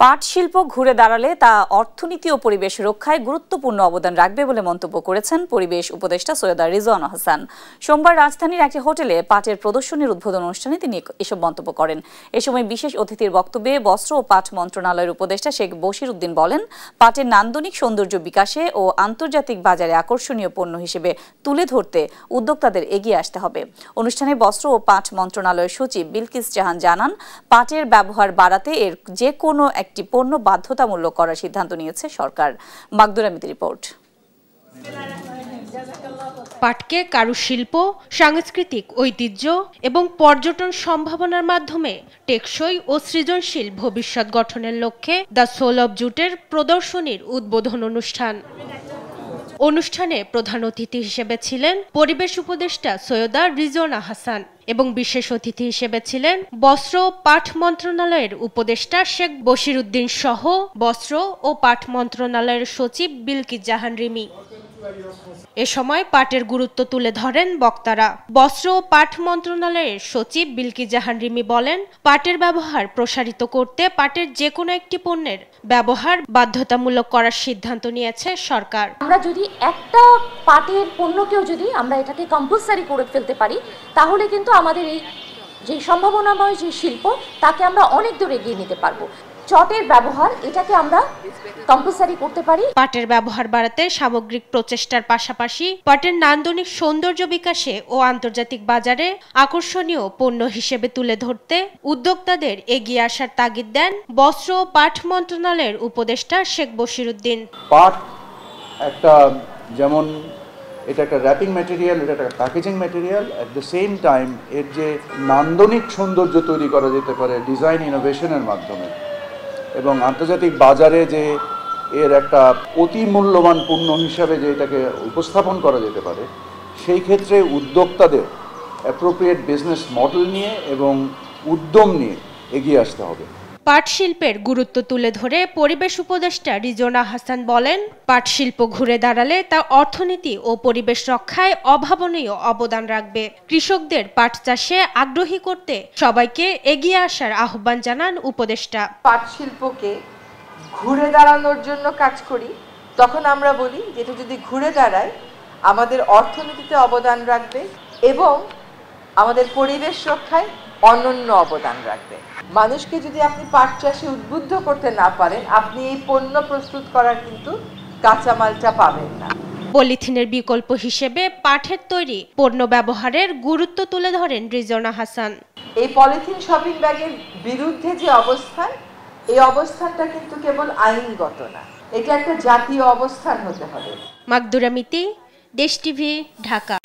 পাট শিল্প ঘুরে দাঁড়ালে তা অর্থনীতি ও পরিবেশ রক্ষায় গুরুত্বপূর্ণ অবদান রাখবে বলে মন্তব্য করেছেন পরিবেশ উপদেষ্টা সৈয়দা রিজওয়ানা হাসান। সোমবার রাজধানীর একটি হোটেলে পাটের প্রদর্শনীর উদ্বোধন অনুষ্ঠানে তিনি এসব মন্তব্য করেন। এ সময় বিশেষ অতিথির বক্তব্যে বস্ত্র ও পাট মন্ত্রণালয়ের উপদেষ্টা শেখ বশির উদ্দিন বলেন, পাটের নান্দনিক সৌন্দর্য বিকাশে ও আন্তর্জাতিক বাজারে আকর্ষণীয় পণ্য হিসেবে তুলে ধরতে উদ্যোক্তাদের এগিয়ে আসতে হবে। অনুষ্ঠানে বস্ত্র ও পাট মন্ত্রণালয়ের সচিব বিলকিস জাহান জানান, পাটের ব্যবহার বাড়াতে এর যে কোনো একটি পণ্য বাধ্যতামূলক করার সিদ্ধান্ত নিয়েছে সরকার। মাকদুরামিতি রিপোর্ট। পাটকে কারুশিল্প, সাংস্কৃতিক ঐতিহ্য এবং পর্যটন সম্ভাবনার মাধ্যমে টেকসই ও সৃজনশীল ভবিষ্যৎ গঠনের লক্ষ্যে দ্য সোল অব জুটের প্রদর্শনীর উদ্বোধন অনুষ্ঠানে প্রধান অতিথি হিসেবে ছিলেন পরিবেশ উপদেষ্টা সৈয়দা রিজওয়ানা হাসান এবং বিশেষ অতিথি হিসেবে ছিলেন বস্ত্র ও পাট মন্ত্রণালয়ের উপদেষ্টা শেখ বশির উদ্দিন সহ বস্ত্র ও পাট মন্ত্রণালয়ের সচিব বিলকিস জাহান রিমি। এ সময় পাটের গুরুত্ব তুলে ধরেন বক্তারা। বস্ত্র ও পাট মন্ত্রণালয়ের সচিব বিলকিস জাহান রিমি বলেন, পাটের ব্যবহার প্রসারিত করতে পাটের যে কোনো একটি পণ্যের ব্যবহার বাধ্যতামূলক করার সিদ্ধান্ত নিয়েছে সরকার। আমরা যদি একটা পাটের পণ্যকেও যদি আমরা এটাকে কম্পালসারি করে ফেলতে পারি, তাহলে কিন্তু আমাদের এই যে সম্ভাবনাময় যে শিল্প, তাকে আমরা অনেক দূর এগিয়ে নিতে পারবো। চটের ব্যবহার এটাকে আমরা কম্পালসারি করতে পারি। পাটের ব্যবহার বাড়াতে সামগ্রিক প্রচেষ্টার পাশাপাশি পাটের নান্দনিক সৌন্দর্য বিকাশে ও আন্তর্জাতিক বাজারে আকর্ষণীয় পণ্য হিসেবে তুলে ধরতে উদ্যোক্তাদের এগিয়ে আসার তাগিদ দেন বস্ত্র ও পাট মন্ত্রণালয়ের উপদেষ্টা শেখ বশির উদ্দিন। পাট একটা যেমন এটা একটা র্যাপিং ম্যাটেরিয়াল, এটা একটা packaging material, at the same time এর যে নান্দনিক সৌন্দর্য তৈরি করা যেতে পারে ডিজাইন ইনোভেশনের মাধ্যমে এবং আন্তর্জাতিক বাজারে যে এর একটা অতি মূল্যবান পণ্য হিসাবে যে এটাকে উপস্থাপন করা যেতে পারে, সেই ক্ষেত্রে উদ্যোক্তাদের অ্যাপ্রোপ্রিয়েট বিজনেস মডেল নিয়ে এবং উদ্যম নিয়ে এগিয়ে আসতে হবে। পাট শিল্পের গুরুত্ব তুলে ধরে পরিবেশ উপদেষ্টা রিজওয়ানা হাসান বলেন, পাট শিল্প ঘুরে দাঁড়ালে তা অর্থনীতি ও পরিবেশ রক্ষায় অভাবনীয় অবদান রাখবে। কৃষকদের পাট চাষে আগ্রহী করতে সবাইকে এগিয়ে আসার আহ্বান জানান উপদেষ্টা। পাট শিল্পকে ঘুরে দাঁড়ানোর জন্য কাজ করি, তখন আমরা বলি যেটা যদি ঘুরে দাঁড়ায় আমাদের অর্থনীতিতে অবদান রাখবে এবং আমাদের পরিবেশ রক্ষায় অনন্য অবদান রাখবে। মানুষকে যদি আপনি পাট চাষে উদ্বুদ্ধ করতে না পারেন, আপনি এই পণ্য প্রস্তুত করার কিন্তু কাঁচামালটা পাবেন না। পলিথিনের বিকল্প হিসেবে পাটের তৈরি পণ্য ব্যবহারের গুরুত্ব তুলে ধরেন রিজওয়ানা হাসান। এই পলিথিন শপিং ব্যাগের বিরুদ্ধে যে অবস্থান, এই অবস্থানটা কিন্তু কেবল আইনগত না, এটা একটা জাতীয় অবস্থান হতে হবে। মাকদুরামিতি, দেশ টিভি, ঢাকা।